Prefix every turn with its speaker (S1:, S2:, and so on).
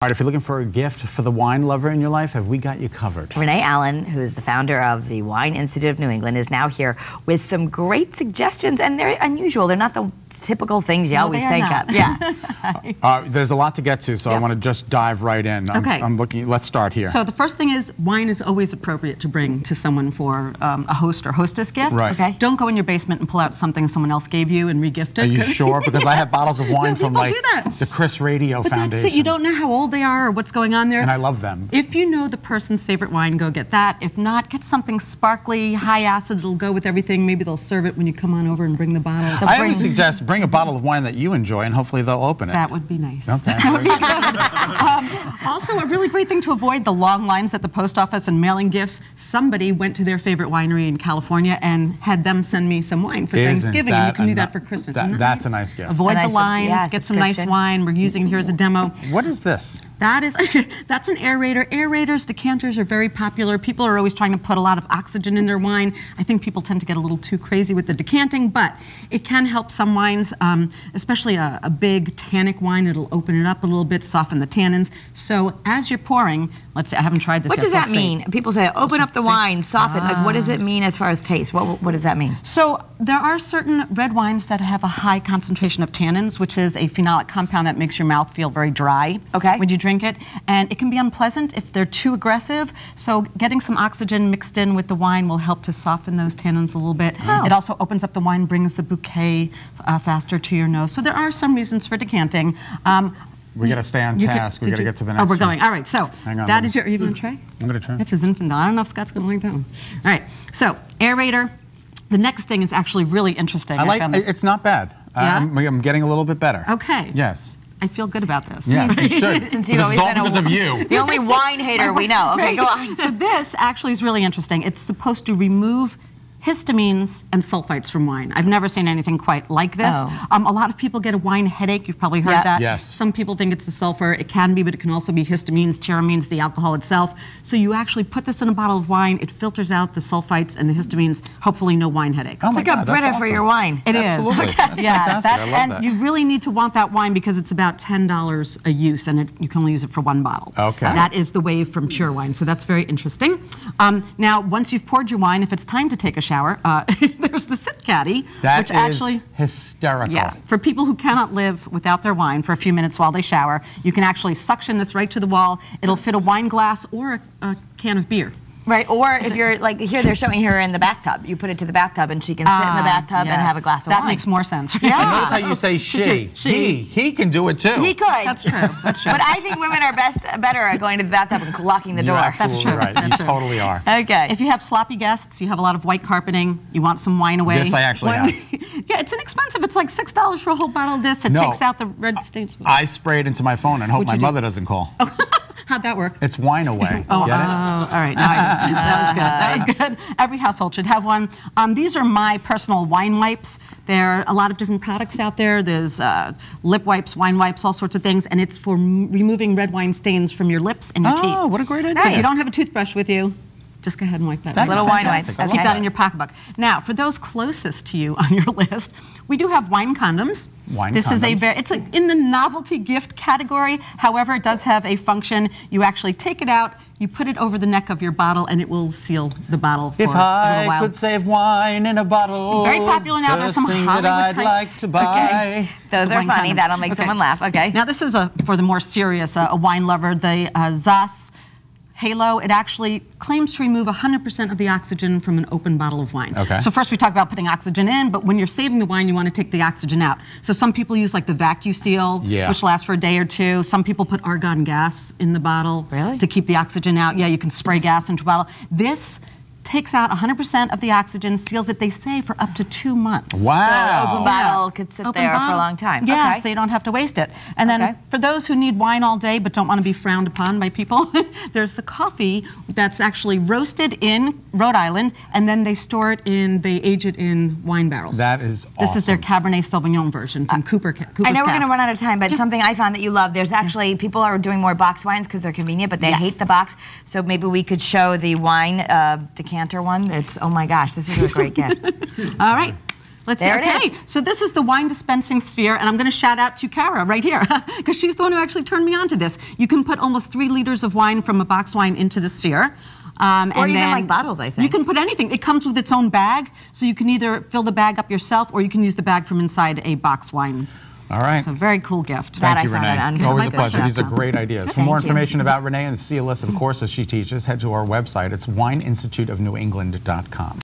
S1: All right, if you're looking for a gift for the wine lover in your life, have we got you covered?
S2: Renee Allen, who is the founder of the Wine Institute of New England, is now here with some great suggestions, and they're unusual. They're not the typical things you always think of. Yeah.
S1: There's a lot to get to, so I want to just dive right in. I'm looking. Let's start here.
S3: So the first thing is, wine is always appropriate to bring to someone for a host or hostess gift.
S1: Right.
S2: Okay.
S3: Don't go in your basement and pull out something someone else gave you and re-gift it.
S1: Are you sure? Because I have bottles of wine from like the Chris Radio Foundation.
S3: That's it. You don't know how old they are or what's going on there.
S1: And I love them.
S3: If you know the person's favorite wine, go get that. If not, get something sparkly, high acid. It'll go with everything. Maybe they'll serve it when you come on over and bring the bottle.
S1: So I always suggest bring a bottle of wine that you enjoy, and hopefully they'll open it.
S3: That would be nice.
S1: Okay.
S3: Also, a really great thing to avoid the long lines at the post office and mailing gifts. Somebody went to their favorite winery in California and had them send me some wine for Thanksgiving, and you can do that for Christmas.
S1: That's a nice gift.
S3: Avoid the lines, get some nice wine. We're using here as a demo.
S1: What is this?
S3: That's an aerator. Aerators, decanters are very popular. People are always trying to put a lot of oxygen in their wine. I think people tend to get a little too crazy with the decanting, but it can help some wines, especially a big tannic wine. It'll open it up a little bit, soften the tannins. So as you're pouring, let's say, I haven't tried this yet.
S2: What does that mean? People say, open up the wine, soften. Like, what does it mean as far as taste? What does that mean?
S3: So there are certain red wines that have a high concentration of tannins, which is a phenolic compound that makes your mouth feel very dry when you drink it. And it can be unpleasant if they're too aggressive. So getting some oxygen mixed in with the wine will help to soften those tannins a little bit. Oh. It also opens up the wine, brings the bouquet faster to your nose. So there are some reasons for decanting.
S1: We got to stay on task. We got to get to the next one.
S3: Oh, we're going. All right, so
S1: hang on,
S3: that is your, are you going to try?
S1: I'm going to try.
S3: It's his Zinfandel. I don't know if Scott's going to like that one. All right, so aerator. The next thing is actually really interesting.
S1: I like it's not bad.
S3: Yeah?
S1: I'm getting a little bit better.
S3: Okay.
S1: Yes.
S3: I feel good about this.
S1: Yeah, you should.
S2: Since you've always been
S1: because of you.
S2: The only wine hater we know. Okay, go on.
S3: So this actually is really interesting. It's supposed to remove histamines and sulfites from wine. I've never seen anything quite like this.
S2: Oh.
S3: A lot of people get a wine headache. You've probably heard that.
S1: Yes.
S3: Some people think it's the sulfur. It can be, but it can also be histamines, tyramines, the alcohol itself. So you actually put this in a bottle of wine. It filters out the sulfites and the histamines. Hopefully no wine headache.
S2: It's like a Brita for your wine.
S3: It is.
S1: Absolutely. That's
S3: yeah,
S1: fantastic. I love
S3: and
S1: that.
S3: you really need to want that wine because it's about $10 a use, and you can only use it for one bottle.
S1: Okay.
S3: That is the wave from pure wine, so that's very interesting. Now, once you've poured your wine, if it's time to take a shower, there's the sip caddy, which actually
S1: hysterical.
S3: Yeah, for people who cannot live without their wine for a few minutes while they shower, you can actually suction this right to the wall. It'll fit a wine glass or a can of beer.
S2: Right, or if you're like here, they're showing her in the bathtub. You put it to the bathtub, and she can sit in the bathtub and have a glass of wine.
S3: That makes more sense.
S1: Yeah. Notice how you say she. He can do it too.
S2: He could.
S3: That's true. That's true.
S2: But I think women are better at going to the bathtub and locking the door.
S1: That's true. Right. You totally are.
S2: Okay.
S3: If you have sloppy guests, you have a lot of white carpeting, you want some wine away.
S1: This I actually have.
S3: Yeah, it's inexpensive. It's like $6 for a whole bottle of this. It takes out the red stains.
S1: I spray it into my phone and hope my mother doesn't call.
S3: How'd that work?
S1: It's wine away.
S3: Oh,
S1: get it?
S3: All right. No, that was good. That was good. Every household should have one. These are my personal wine wipes. There are a lot of different products out there. There's lip wipes, wine wipes, all sorts of things, and it's for removing red wine stains from your lips and your teeth.
S1: Oh, what a great idea.
S3: So if you don't have a toothbrush with you, just go ahead and wipe that.
S2: Little wine wipe.
S3: Keep that in your pocketbook. Now, for those closest to you on your list, we do have wine condoms. This is it's in the novelty gift category. However, it does have a function. You actually take it out, you put it over the neck of your bottle, and it will seal the bottle for a little while.
S1: If I could save wine in a bottle,
S3: very popular now. There's some Hollywood
S1: that I'd
S3: types.
S1: like to buy.
S2: Okay. Those are funny. That'll make someone laugh. Okay.
S3: Now this is for the more serious a wine lover. The Zas Halo, it actually claims to remove 100% of the oxygen from an open bottle of wine.
S1: Okay.
S3: So first we talk about putting oxygen in, but when you're saving the wine, you want to take the oxygen out. So some people use like the VacuSeal, which lasts for a day or two. Some people put argon gas in the bottle to keep the oxygen out. Yeah, you can spray gas into a bottle. This takes out 100% of the oxygen, seals it, they say, for up to 2 months.
S2: Wow. So open bottle could sit there for a long time.
S3: Yeah, so you don't have to waste it. And then for those who need wine all day but don't want to be frowned upon by people, there's the coffee that's actually roasted in Rhode Island, and then they store it they age it in wine barrels.
S1: That is awesome.
S3: This is their Cabernet Sauvignon version from Cooper's
S2: I know we're going to
S3: Cask.
S2: run out of time, but something I found that you love, there's actually, people are doing more box wines because they're convenient, but they hate the box. So maybe we could show the wine decanter one. It's, oh my gosh, this is a great gift.
S3: All right. Let's see. Okay, so this is the wine dispensing sphere, and I'm going to shout out to Kara right here, because she's the one who actually turned me on to this. You can put almost 3 liters of wine from a box wine into the sphere.
S2: Or even like bottles, I think.
S3: You can put anything. It comes with its own bag, so you can either fill the bag up yourself, or you can use the bag from inside a box wine.
S1: All right.
S3: So very cool gift.
S1: Thank you, Renee. Always a pleasure. These are great ideas. For more information about Renee and to see a list of the courses she teaches, head to our website. It's wineinstituteofnewengland.com.